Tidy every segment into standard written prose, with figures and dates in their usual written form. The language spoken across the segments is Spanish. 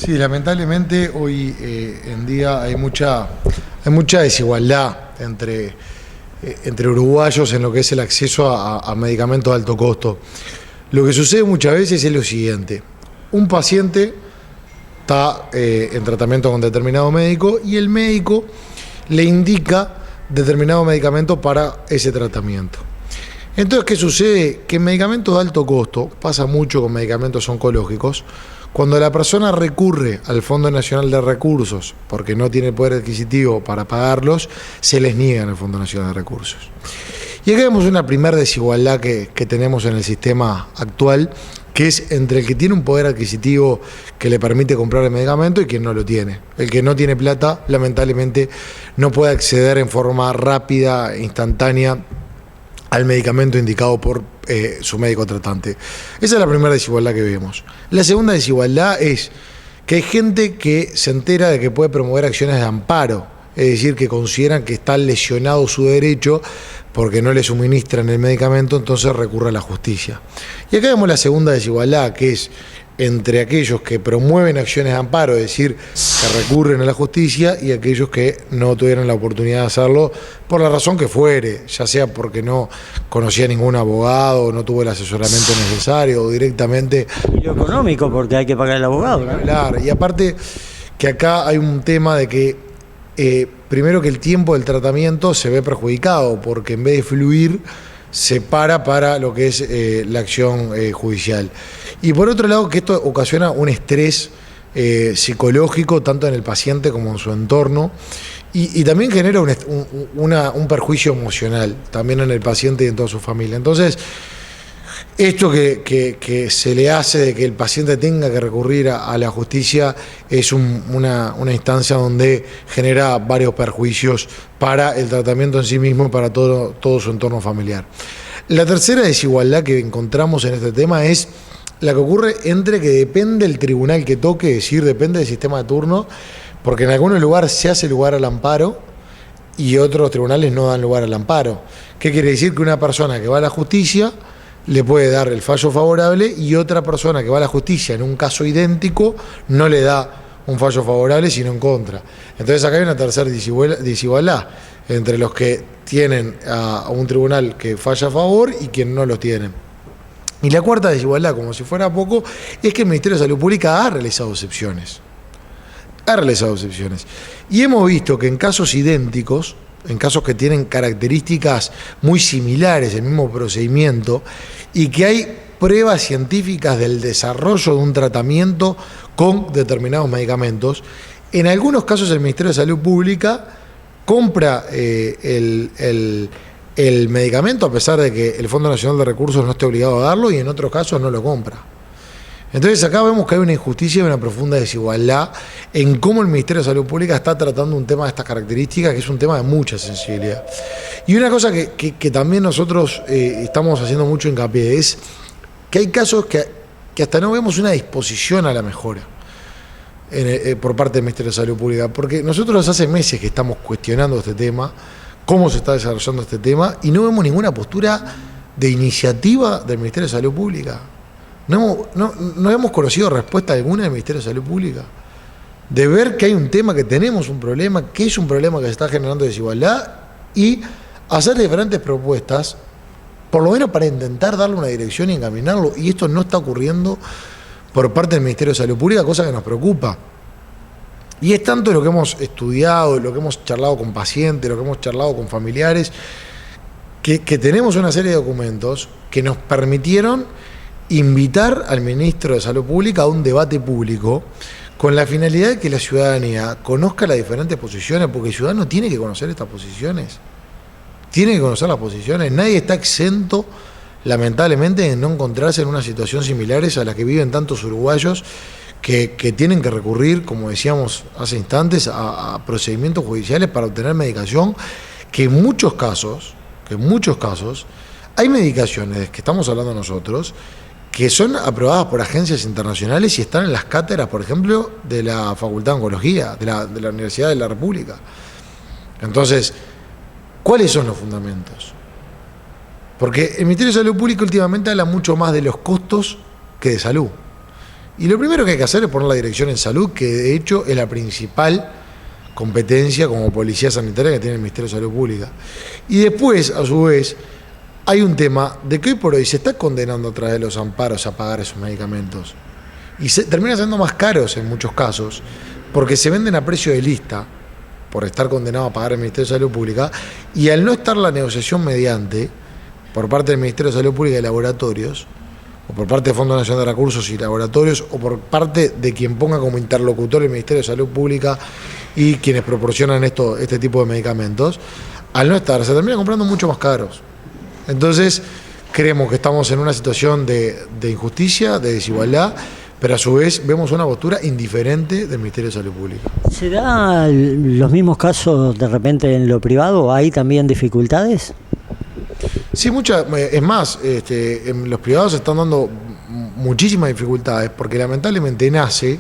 Sí, lamentablemente hoy en día hay mucha desigualdad entre uruguayos en lo que es el acceso a medicamentos de alto costo. Lo que sucede muchas veces es lo siguiente: un paciente está en tratamiento con determinado médico y el médico le indica determinado medicamento para ese tratamiento. Entonces, ¿qué sucede? Que en medicamentos de alto costo, pasa mucho con medicamentos oncológicos, cuando la persona recurre al Fondo Nacional de Recursos porque no tiene poder adquisitivo para pagarlos, se les niega en el Fondo Nacional de Recursos. Y acá vemos una primera desigualdad que tenemos en el sistema actual, que es entre el que tiene un poder adquisitivo que le permite comprar el medicamento y quien no lo tiene. El que no tiene plata, lamentablemente, no puede acceder en forma rápida, instantánea, al medicamento indicado por su médico tratante. Esa es la primera desigualdad que vemos. La segunda desigualdad es que hay gente que se entera de que puede promover acciones de amparo, es decir, que consideran que está lesionado su derecho porque no le suministran el medicamento, entonces recurre a la justicia. Y acá vemos la segunda desigualdad, que es entre aquellos que promueven acciones de amparo, es decir, que recurren a la justicia, y aquellos que no tuvieron la oportunidad de hacerlo por la razón que fuere, ya sea porque no conocía ningún abogado, no tuvo el asesoramiento necesario, o directamente... Y lo económico, porque hay que pagar el abogado, ¿no? Claro, y aparte que acá hay un tema de que, primero, que el tiempo del tratamiento se ve perjudicado, porque en vez de fluir, se para lo que es la acción judicial. Y por otro lado, que esto ocasiona un estrés psicológico tanto en el paciente como en su entorno, y también genera un perjuicio emocional también en el paciente y en toda su familia. Entonces, esto que se le hace de que el paciente tenga que recurrir a la justicia es una instancia donde genera varios perjuicios para el tratamiento en sí mismo y para todo su entorno familiar. La tercera desigualdad que encontramos en este tema es la que ocurre entre que depende del tribunal que toque, es decir, depende del sistema de turno, porque en algunos lugares se hace lugar al amparo y otros tribunales no dan lugar al amparo. ¿Qué quiere decir? Que una persona que va a la justicia le puede dar el fallo favorable y otra persona que va a la justicia en un caso idéntico no le da un fallo favorable sino en contra. Entonces acá hay una tercera desigualdad entre los que tienen a un tribunal que falla a favor y quienes no los tienen. Y la cuarta desigualdad, como si fuera poco, es que el Ministerio de Salud Pública ha realizado excepciones. Y hemos visto que en casos idénticos, en casos que tienen características muy similares, el mismo procedimiento, y que hay pruebas científicas del desarrollo de un tratamiento con determinados medicamentos, en algunos casos el Ministerio de Salud Pública compra el medicamento a pesar de que el Fondo Nacional de Recursos no esté obligado a darlo, y en otros casos no lo compra. Entonces acá vemos que hay una injusticia y una profunda desigualdad en cómo el Ministerio de Salud Pública está tratando un tema de estas características, que es un tema de mucha sensibilidad. Y una cosa que también nosotros estamos haciendo mucho hincapié es que hay casos que hasta no vemos una disposición a la mejora por parte del Ministerio de Salud Pública, porque nosotros hace meses que estamos cuestionando este tema, cómo se está desarrollando este tema, y no vemos ninguna postura de iniciativa del Ministerio de Salud Pública. No hemos conocido respuesta alguna del Ministerio de Salud Pública, de ver que hay un tema, que tenemos un problema, que es un problema que se está generando desigualdad, y hacer diferentes propuestas, por lo menos para intentar darle una dirección y encaminarlo, y esto no está ocurriendo por parte del Ministerio de Salud Pública, cosa que nos preocupa. Y es tanto lo que hemos estudiado, lo que hemos charlado con pacientes, lo que hemos charlado con familiares, que tenemos una serie de documentos que nos permitieron invitar al Ministro de Salud Pública a un debate público con la finalidad de que la ciudadanía conozca las diferentes posiciones, porque el ciudadano tiene que conocer estas posiciones, tiene que conocer las posiciones. Nadie está exento, lamentablemente, de no encontrarse en una situación similares a la que viven tantos uruguayos que tienen que recurrir, como decíamos hace instantes, a procedimientos judiciales para obtener medicación, que en muchos casos hay medicaciones que estamos hablando nosotros que son aprobadas por agencias internacionales y están en las cátedras, por ejemplo, de la Facultad de Oncología, de la Universidad de la República. Entonces, ¿cuáles son los fundamentos? Porque el Ministerio de Salud Pública últimamente habla mucho más de los costos que de salud. Y lo primero que hay que hacer es poner la dirección en salud, que de hecho es la principal competencia como policía sanitaria que tiene el Ministerio de Salud Pública. Y después, a su vez, hay un tema de que hoy por hoy se está condenando a través de los amparos a pagar esos medicamentos. Y terminan siendo más caros en muchos casos, porque se venden a precio de lista, por estar condenado a pagar el Ministerio de Salud Pública, y al no estar la negociación mediante, por parte del Ministerio de Salud Pública y laboratorios, o por parte del Fondo Nacional de Recursos y Laboratorios, o por parte de quien ponga como interlocutor el Ministerio de Salud Pública y quienes proporcionan este tipo de medicamentos, al no estar, se termina comprando mucho más caros. Entonces, creemos que estamos en una situación de injusticia, de desigualdad, pero a su vez vemos una postura indiferente del Ministerio de Salud Pública. ¿Se dan los mismos casos de repente en lo privado? ¿Hay también dificultades? Sí, muchas. Es más, en los privados se están dando muchísimas dificultades, porque lamentablemente nace,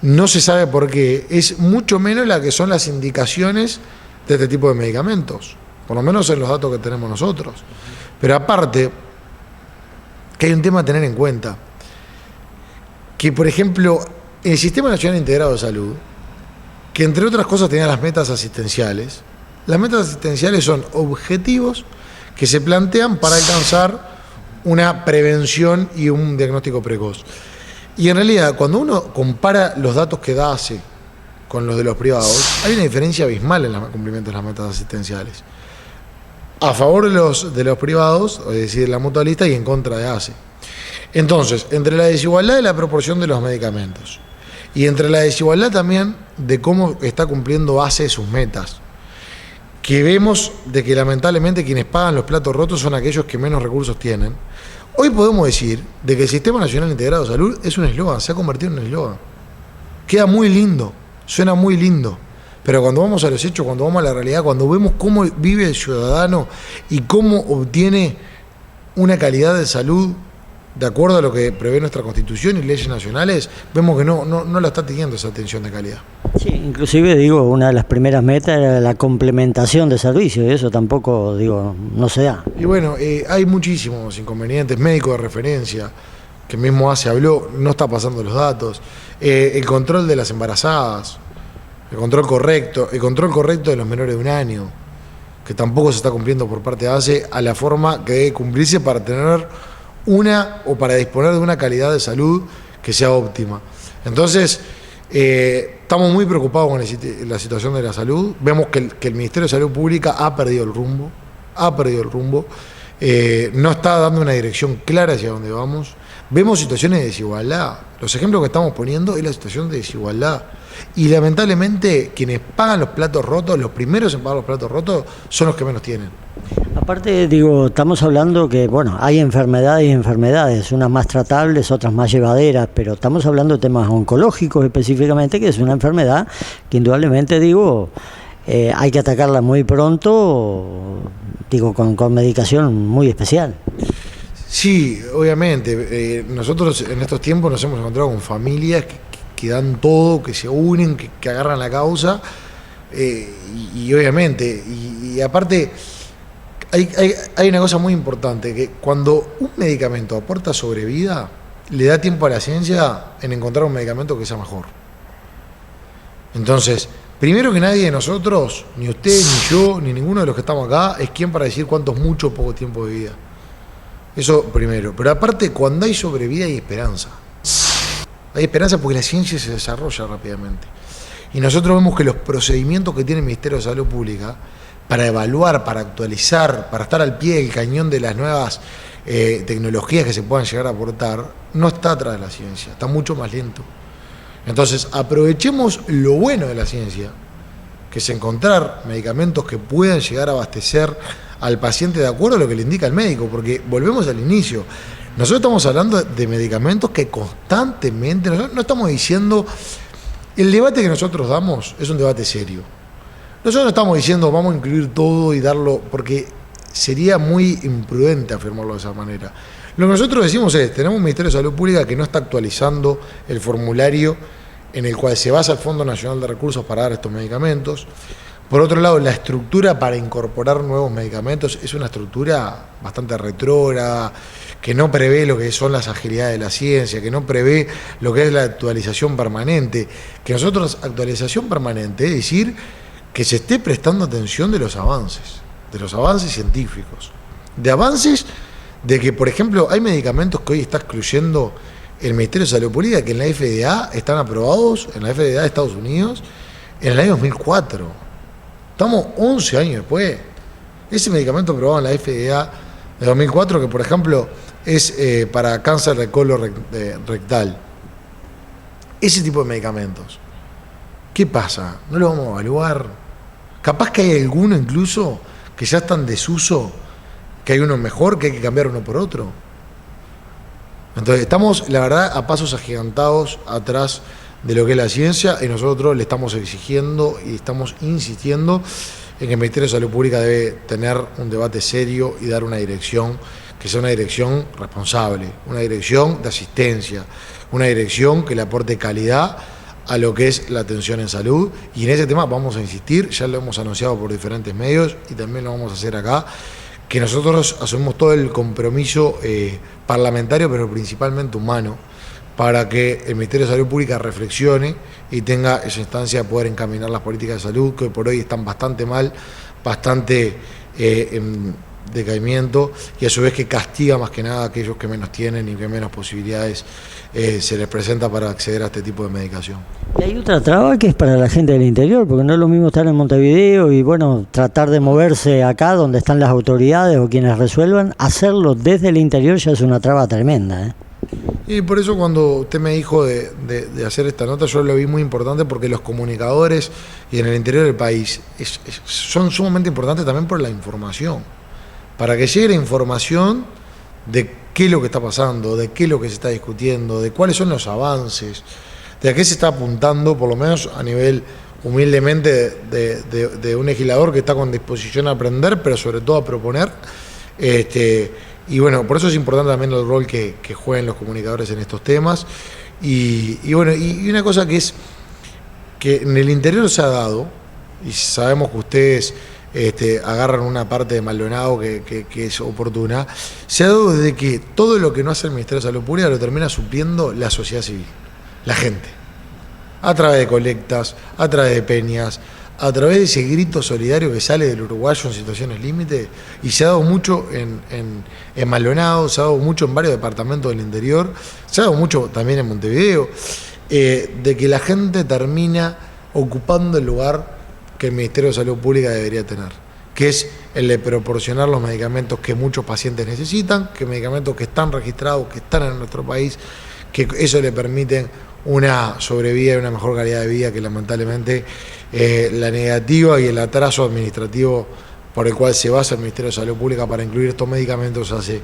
no se sabe por qué, es mucho menos la que son las indicaciones de este tipo de medicamentos, por lo menos en los datos que tenemos nosotros. Pero aparte, que hay un tema a tener en cuenta, que por ejemplo, el Sistema Nacional Integrado de Salud, que entre otras cosas tenía las metas asistenciales son objetivos que se plantean para alcanzar una prevención y un diagnóstico precoz. Y en realidad, cuando uno compara los datos que da ACE con los de los privados, hay una diferencia abismal en el cumplimiento de las metas asistenciales. A favor de los privados, es decir, de la mutualista, y en contra de ACE. Entonces, entre la desigualdad de la proporción de los medicamentos y entre la desigualdad también de cómo está cumpliendo ACE sus metas, que vemos de que lamentablemente quienes pagan los platos rotos son aquellos que menos recursos tienen, hoy podemos decir de que el Sistema Nacional Integrado de Salud es un eslogan, se ha convertido en un eslogan. Queda muy lindo, suena muy lindo, pero cuando vamos a los hechos, cuando vamos a la realidad, cuando vemos cómo vive el ciudadano y cómo obtiene una calidad de salud de acuerdo a lo que prevé nuestra Constitución y leyes nacionales, vemos que no la está teniendo esa atención de calidad. Sí, inclusive digo, una de las primeras metas era la complementación de servicios, y eso tampoco, digo, no se da. Y bueno, hay muchísimos inconvenientes, médicos de referencia, que mismo hace habló, no está pasando los datos, el control de las embarazadas, el control correcto de los menores de 1 año, que tampoco se está cumpliendo por parte de ACE a la forma que debe cumplirse para tener para disponer de una calidad de salud que sea óptima. Entonces, estamos muy preocupados con la situación de la salud. Vemos que el Ministerio de Salud Pública ha perdido el rumbo, no está dando una dirección clara hacia dónde vamos. Vemos situaciones de desigualdad. Los ejemplos que estamos poniendo es la situación de desigualdad. Y lamentablemente, quienes pagan los platos rotos, los primeros en pagar los platos rotos, son los que menos tienen. Aparte, digo, estamos hablando que, bueno, hay enfermedades y enfermedades, unas más tratables, otras más llevaderas, pero estamos hablando de temas oncológicos específicamente, que es una enfermedad que indudablemente, digo, hay que atacarla muy pronto, digo, con medicación muy especial. Sí, obviamente. Nosotros en estos tiempos nos hemos encontrado con familias que dan todo, que se unen, que agarran la causa, y obviamente, y aparte, hay una cosa muy importante, que cuando un medicamento aporta sobrevida, le da tiempo a la ciencia en encontrar un medicamento que sea mejor. Entonces, primero que nadie de nosotros, ni usted, ni yo, ni ninguno de los que estamos acá, es quien para decir cuánto es mucho o poco tiempo de vida. Eso primero. Pero aparte, cuando hay sobrevida hay esperanza. Hay esperanza porque la ciencia se desarrolla rápidamente. Y nosotros vemos que los procedimientos que tiene el Ministerio de Salud Pública para evaluar, para actualizar, para estar al pie del cañón de las nuevas tecnologías que se puedan llegar a aportar, no está atrás de la ciencia, está mucho más lento. Entonces, aprovechemos lo bueno de la ciencia, que es encontrar medicamentos que puedan llegar a abastecer al paciente de acuerdo a lo que le indica el médico, porque volvemos al inicio. Nosotros estamos hablando de medicamentos que constantemente, nosotros no estamos diciendo, el debate que nosotros damos es un debate serio. Nosotros no estamos diciendo vamos a incluir todo y darlo, porque sería muy imprudente afirmarlo de esa manera. Lo que nosotros decimos es, tenemos un Ministerio de Salud Pública que no está actualizando el formulario en el cual se basa el Fondo Nacional de Recursos para dar estos medicamentos. Por otro lado, la estructura para incorporar nuevos medicamentos es una estructura bastante retrógrada, que no prevé lo que son las agilidades de la ciencia, que no prevé lo que es la actualización permanente, que nosotros actualización permanente es decir que se esté prestando atención de los avances científicos, de avances de que, por ejemplo, hay medicamentos que hoy está excluyendo el Ministerio de Salud Pública que en la FDA están aprobados, en la FDA de Estados Unidos, en el año 2004. Estamos 11 años después. Ese medicamento aprobado en la FDA de 2004, que por ejemplo es para cáncer de colon rectal. Ese tipo de medicamentos. ¿Qué pasa? ¿No lo vamos a evaluar? Capaz que hay alguno incluso que ya está en desuso, que hay uno mejor, que hay que cambiar uno por otro. Entonces estamos, la verdad, a pasos agigantados atrás de lo que es la ciencia y nosotros le estamos exigiendo y estamos insistiendo en que el Ministerio de Salud Pública debe tener un debate serio y dar una dirección que sea una dirección responsable, una dirección de asistencia, una dirección que le aporte calidad a lo que es la atención en salud, y en ese tema vamos a insistir, ya lo hemos anunciado por diferentes medios y también lo vamos a hacer acá, que nosotros asumimos todo el compromiso parlamentario, pero principalmente humano, para que el Ministerio de Salud Pública reflexione y tenga esa instancia de poder encaminar las políticas de salud, que hoy por hoy están bastante mal, bastante en decaimiento, y a su vez que castiga más que nada a aquellos que menos tienen y que menos posibilidades se les presenta para acceder a este tipo de medicación. Y hay otra traba que es para la gente del interior, porque no es lo mismo estar en Montevideo y bueno, tratar de moverse acá donde están las autoridades o quienes resuelvan, hacerlo desde el interior ya es una traba tremenda, ¿eh? Y por eso cuando usted me dijo de hacer esta nota, yo lo vi muy importante porque los comunicadores y en el interior del país son sumamente importantes también por la información, para que llegue la información de qué es lo que está pasando, de qué es lo que se está discutiendo, de cuáles son los avances, de a qué se está apuntando, por lo menos a nivel humildemente de un legislador que está con disposición a aprender, pero sobre todo a proponer. Y bueno, por eso es importante también el rol que jueguen los comunicadores en estos temas. Y bueno, y una cosa que es que en el interior se ha dado, y sabemos que ustedes agarran una parte de Maldonado que es oportuna, se ha dado desde que todo lo que no hace el Ministerio de Salud Pública lo termina supliendo la sociedad civil, la gente, a través de colectas, a través de peñas, a través de ese grito solidario que sale del uruguayo en situaciones límite, y se ha dado mucho en Maldonado, se ha dado mucho en varios departamentos del interior, se ha dado mucho también en Montevideo, de que la gente termina ocupando el lugar que el Ministerio de Salud Pública debería tener, que es el de proporcionar los medicamentos que muchos pacientes necesitan, que medicamentos que están registrados, que están en nuestro país, que eso le permiten una sobrevida y una mejor calidad de vida, que lamentablemente la negativa y el atraso administrativo por el cual se basa el Ministerio de Salud Pública para incluir estos medicamentos hace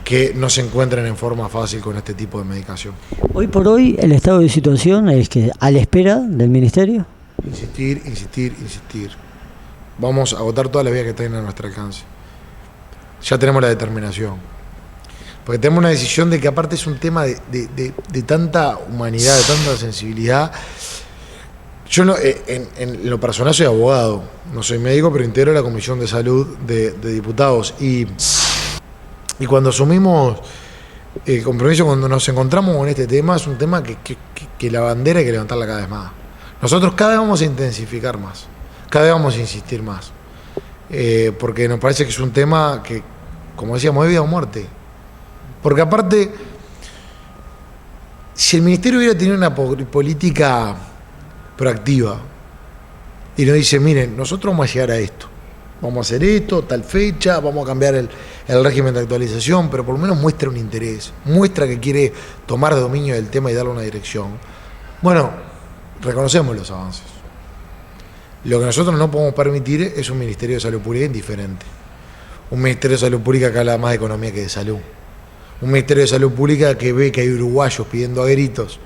que no se encuentren en forma fácil con este tipo de medicación. Hoy por hoy el estado de situación es que a la espera del Ministerio. Insistir. Vamos a agotar todas las vías que estén a nuestro alcance. Ya tenemos la determinación. Porque tenemos una decisión de que aparte es un tema de tanta humanidad, de tanta sensibilidad. Yo no, en lo personal soy abogado, no soy médico, pero integro la Comisión de Salud de Diputados. Y cuando asumimos el compromiso, cuando nos encontramos con este tema, es un tema que la bandera hay que levantarla cada vez más. Nosotros cada vez vamos a intensificar más, cada vez vamos a insistir más, porque nos parece que es un tema que, como decíamos, es vida o muerte. Porque aparte, si el Ministerio hubiera tenido una política proactiva y nos dice, miren, nosotros vamos a llegar a esto, vamos a hacer esto, tal fecha, vamos a cambiar el régimen de actualización, pero por lo menos muestra un interés, muestra que quiere tomar dominio del tema y darle una dirección. Bueno, reconocemos los avances. Lo que nosotros no podemos permitir es un Ministerio de Salud Pública indiferente. Un Ministerio de Salud Pública que habla más de economía que de salud. Un Ministerio de Salud Pública que ve que hay uruguayos pidiendo a gritos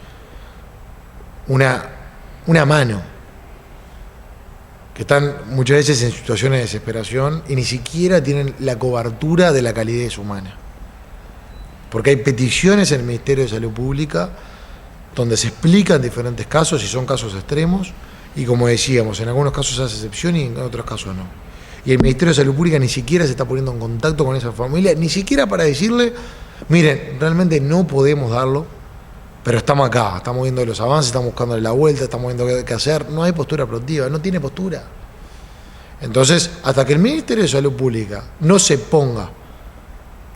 una mano, que están muchas veces en situaciones de desesperación y ni siquiera tienen la cobertura de la calidez humana. Porque hay peticiones en el Ministerio de Salud Pública donde se explican diferentes casos y son casos extremos, y como decíamos, en algunos casos se hace excepción y en otros casos no. Y el Ministerio de Salud Pública ni siquiera se está poniendo en contacto con esa familia, ni siquiera para decirle Miren, realmente no podemos darlo, pero estamos acá, estamos viendo los avances, estamos buscándole la vuelta, estamos viendo qué hacer. No hay postura proactiva, no tiene postura. Entonces, hasta que el Ministerio de Salud Pública no se ponga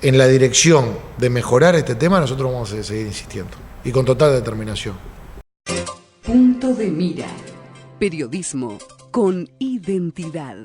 en la dirección de mejorar este tema, nosotros vamos a seguir insistiendo y con total determinación. Punto de mira. Periodismo con identidad.